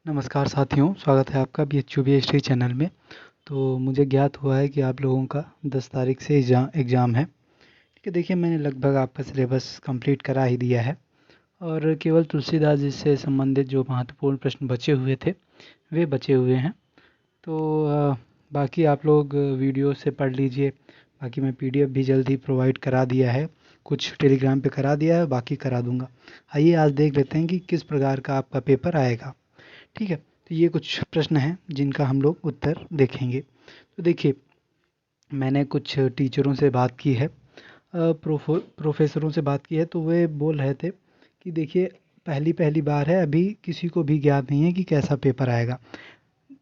नमस्कार साथियों, स्वागत है आपका BHU हिस्ट्री चैनल में। तो मुझे ज्ञात हुआ है कि आप लोगों का 10 तारीख से एग्ज़ाम है। ठीक है, देखिए मैंने लगभग आपका सिलेबस कंप्लीट करा ही दिया है और केवल तुलसीदास जी से संबंधित जो महत्वपूर्ण प्रश्न बचे हुए थे वे बचे हुए हैं। तो बाकी आप लोग वीडियो से पढ़ लीजिए। बाकी मैं PDF भी जल्दी प्रोवाइड करा दिया है, कुछ टेलीग्राम पे करा दिया है, बाकी करा दूंगा। आइए आज देख लेते हैं कि किस प्रकार का आपका पेपर आएगा। ठीक है, तो ये कुछ प्रश्न हैं जिनका हम लोग उत्तर देखेंगे। तो देखिए, मैंने कुछ टीचरों से बात की है, प्रोफेसरों से बात की है, तो वे बोल रहे थे कि देखिए पहली पहली बार है, अभी किसी को भी ज्ञात नहीं है कि कैसा पेपर आएगा।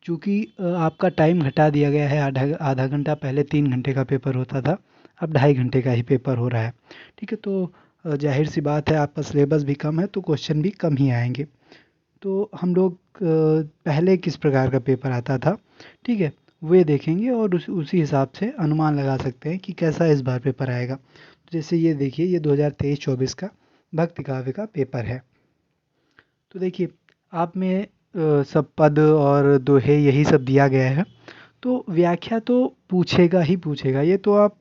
चूँकि आपका टाइम घटा दिया गया है, आधा आधा घंटा पहले 3 घंटे का पेपर होता था, अब 2.5 घंटे का ही पेपर हो रहा है। ठीक है, तो जाहिर सी बात है आपका सिलेबस भी कम है तो क्वेश्चन भी कम ही आएंगे। तो हम लोग पहले किस प्रकार का पेपर आता था, ठीक है, वे देखेंगे और उसी हिसाब से अनुमान लगा सकते हैं कि कैसा इस बार पेपर आएगा। तो जैसे ये देखिए, ये 2023-24 का भक्ति काव्य का पेपर है। तो देखिए, आप में सब पद और दोहे यही सब दिया गया है, तो व्याख्या तो पूछेगा ही पूछेगा, ये तो आप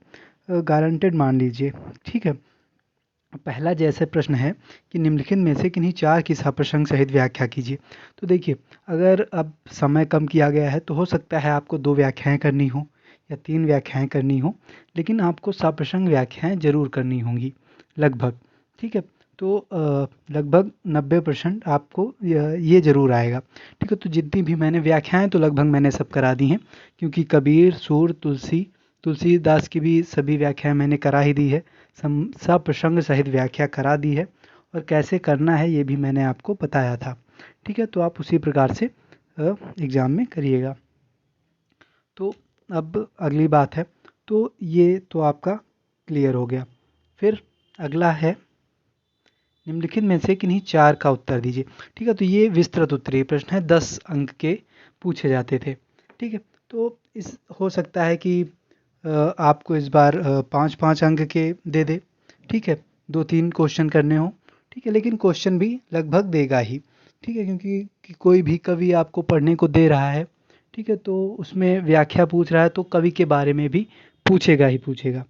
गारंटेड मान लीजिए। ठीक है, पहला जैसे प्रश्न है कि निम्नलिखित में से किन्हीं चार की सप्रसंग सहित व्याख्या कीजिए। तो देखिए, अगर अब समय कम किया गया है तो हो सकता है आपको 2 व्याख्याएं करनी हो या 3 व्याख्याएं करनी हो, लेकिन आपको सप्रसंग व्याख्याएं जरूर करनी होंगी लगभग। ठीक है, तो लगभग 90% आपको ये जरूर आएगा। ठीक है, तो जितनी भी मैंने व्याख्याएं तो लगभग मैंने सब करा दी हैं, क्योंकि कबीर, सूर, तुलसीदास की भी सभी व्याख्याएं मैंने करा ही दी है, सप्रसंग सहित व्याख्या करा दी है, और कैसे करना है ये भी मैंने आपको बताया था। ठीक है, तो आप उसी प्रकार से एग्ज़ाम में करिएगा। तो अब अगली बात है, तो ये तो आपका क्लियर हो गया। फिर अगला है, निम्नलिखित में से किन्हीं चार का उत्तर दीजिए। ठीक है, तो ये विस्तृत उत्तरीय प्रश्न है, 10 अंक के पूछे जाते थे। ठीक है, तो इस हो सकता है कि आपको इस बार 5-5 अंक के दे दे। ठीक है, 2-3 क्वेश्चन करने हो। ठीक है, लेकिन क्वेश्चन भी लगभग देगा ही। ठीक है, क्योंकि कि कोई भी कवि आपको पढ़ने को दे रहा है, ठीक है, तो उसमें व्याख्या पूछ रहा है तो कवि के बारे में भी पूछेगा ही पूछेगा।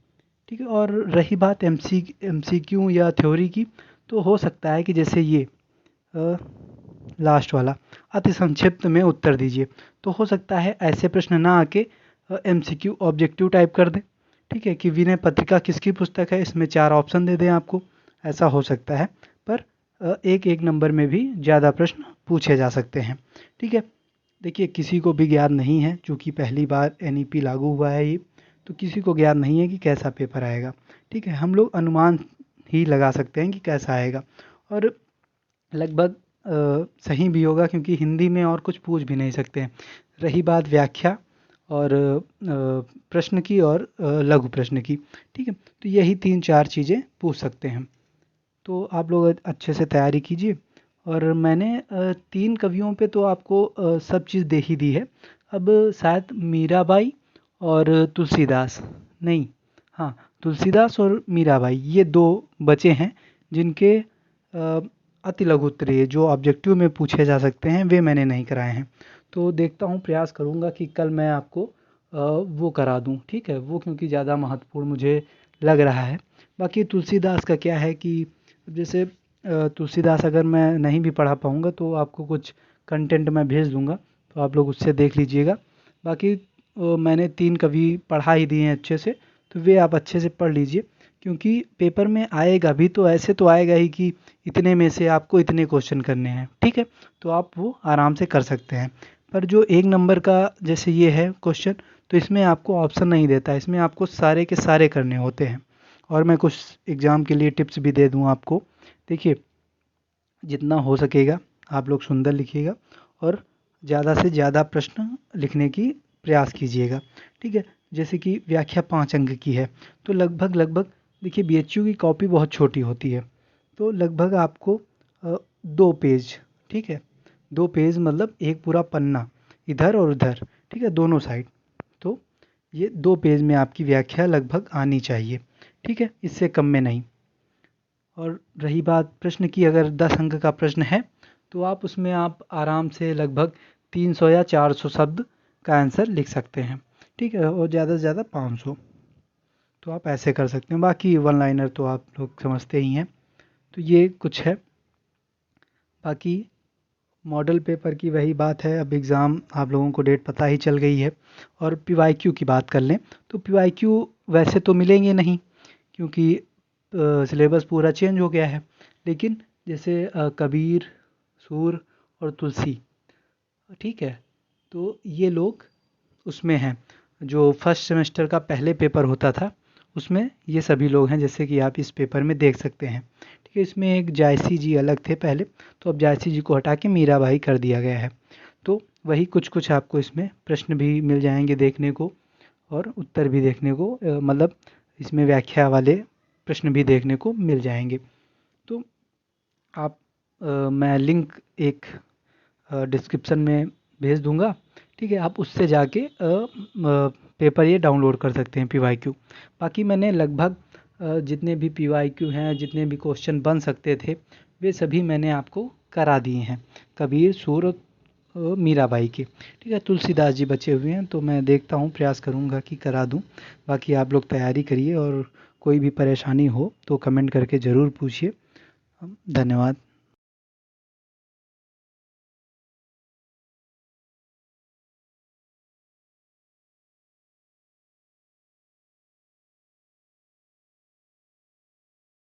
ठीक है, और रही बात MCQ या थ्योरी की, तो हो सकता है कि जैसे ये लास्ट वाला, अति संक्षिप्त में उत्तर दीजिए, तो हो सकता है ऐसे प्रश्न ना आके MCQ ऑब्जेक्टिव टाइप कर दें। ठीक है, कि विनय पत्रिका किसकी पुस्तक है, इसमें 4 ऑप्शन दे दें आपको, ऐसा हो सकता है। पर एक एक नंबर में भी ज़्यादा प्रश्न पूछे जा सकते हैं। ठीक है, देखिए किसी को भी ज्ञात नहीं है, चूँकि पहली बार NEP लागू हुआ है ये, तो किसी को ज्ञात नहीं है कि कैसा पेपर आएगा। ठीक है, हम लोग अनुमान ही लगा सकते हैं कि कैसा आएगा, और लगभग सही भी होगा, क्योंकि हिंदी में और कुछ पूछ भी नहीं सकते हैं। रही बात व्याख्या और प्रश्न की और लघु प्रश्न की। ठीक है, तो यही 3-4 चीज़ें पूछ सकते हैं। तो आप लोग अच्छे से तैयारी कीजिए, और मैंने 3 कवियों पे तो आपको सब चीज़ दे ही दी है। अब शायद मीराबाई और तुलसीदास, नहीं, हाँ, तुलसीदास और मीराबाई, ये 2 बचे हैं जिनके अति लघु उत्तरीय जो ऑब्जेक्टिव में पूछे जा सकते हैं, वे मैंने नहीं कराए हैं। तो देखता हूँ, प्रयास करूँगा कि कल मैं आपको वो करा दूँ। ठीक है, वो क्योंकि ज़्यादा महत्वपूर्ण मुझे लग रहा है। बाकी तुलसीदास का क्या है कि जैसे तुलसीदास अगर मैं नहीं भी पढ़ा पाऊँगा तो आपको कुछ कंटेंट मैं भेज दूँगा, तो आप लोग उससे देख लीजिएगा। बाकी मैंने 3 कवि पढ़ा ही दिए हैं अच्छे से, तो वे आप अच्छे से पढ़ लीजिए, क्योंकि पेपर में आएगा भी तो ऐसे तो आएगा ही कि इतने में से आपको इतने क्वेश्चन करने हैं। ठीक है, तो आप वो आराम से कर सकते हैं। पर जो 1 नंबर का जैसे ये है क्वेश्चन, तो इसमें आपको ऑप्शन नहीं देता, इसमें आपको सारे के सारे करने होते हैं। और मैं कुछ एग्ज़ाम के लिए टिप्स भी दे दूँ आपको। देखिए, जितना हो सकेगा आप लोग सुंदर लिखिएगा, और ज़्यादा से ज़्यादा प्रश्न लिखने की प्रयास कीजिएगा। ठीक है, जैसे कि व्याख्या 5 अंक की है, तो लगभग देखिए BHU की कॉपी बहुत छोटी होती है, तो लगभग आपको 2 पेज, ठीक है, 2 पेज मतलब एक पूरा पन्ना, इधर और उधर, ठीक है, दोनों साइड। तो ये 2 पेज में आपकी व्याख्या लगभग आनी चाहिए। ठीक है, इससे कम में नहीं। और रही बात प्रश्न की, अगर 10 अंक का प्रश्न है तो आप उसमें आप आराम से लगभग 300 या 400 शब्द का आंसर लिख सकते हैं। ठीक है, और ज़्यादा से ज़्यादा 500, तो आप ऐसे कर सकते हैं। बाकी वन लाइनर तो आप लोग समझते ही हैं। तो ये कुछ है। बाकी मॉडल पेपर की वही बात है, अब एग्ज़ाम आप लोगों को डेट पता ही चल गई है। और पीवाईक्यू की बात कर लें तो पीवाईक्यू वैसे तो मिलेंगे नहीं, क्योंकि सिलेबस पूरा चेंज हो गया है। लेकिन जैसे कबीर, सूर और तुलसी, ठीक है, तो ये लोग उसमें हैं। जो फर्स्ट सेमेस्टर का पहले पेपर होता था उसमें ये सभी लोग हैं, जैसे कि आप इस पेपर में देख सकते हैं। ठीक है, इसमें एक जायसी जी अलग थे पहले, तो अब जायसी जी को हटा के मीराबाई कर दिया गया है। तो वही कुछ कुछ आपको इसमें प्रश्न भी मिल जाएंगे देखने को, और उत्तर भी देखने को, मतलब इसमें व्याख्या वाले प्रश्न भी देखने को मिल जाएंगे। तो आप मैं लिंक एक डिस्क्रिप्शन में भेज दूंगा। ठीक है, आप उससे जाके पेपर ये डाउनलोड कर सकते हैं पीवाईक्यू। बाकी मैंने लगभग जितने भी पीवाईक्यू हैं, जितने भी क्वेश्चन बन सकते थे, वे सभी मैंने आपको करा दिए हैं, कबीर, सूर और मीराबाई के। ठीक है, तुलसीदास जी बचे हुए हैं, तो मैं देखता हूँ, प्रयास करूँगा कि करा दूँ। बाकी आप लोग तैयारी करिए, और कोई भी परेशानी हो तो कमेंट करके ज़रूर पूछिए। धन्यवाद।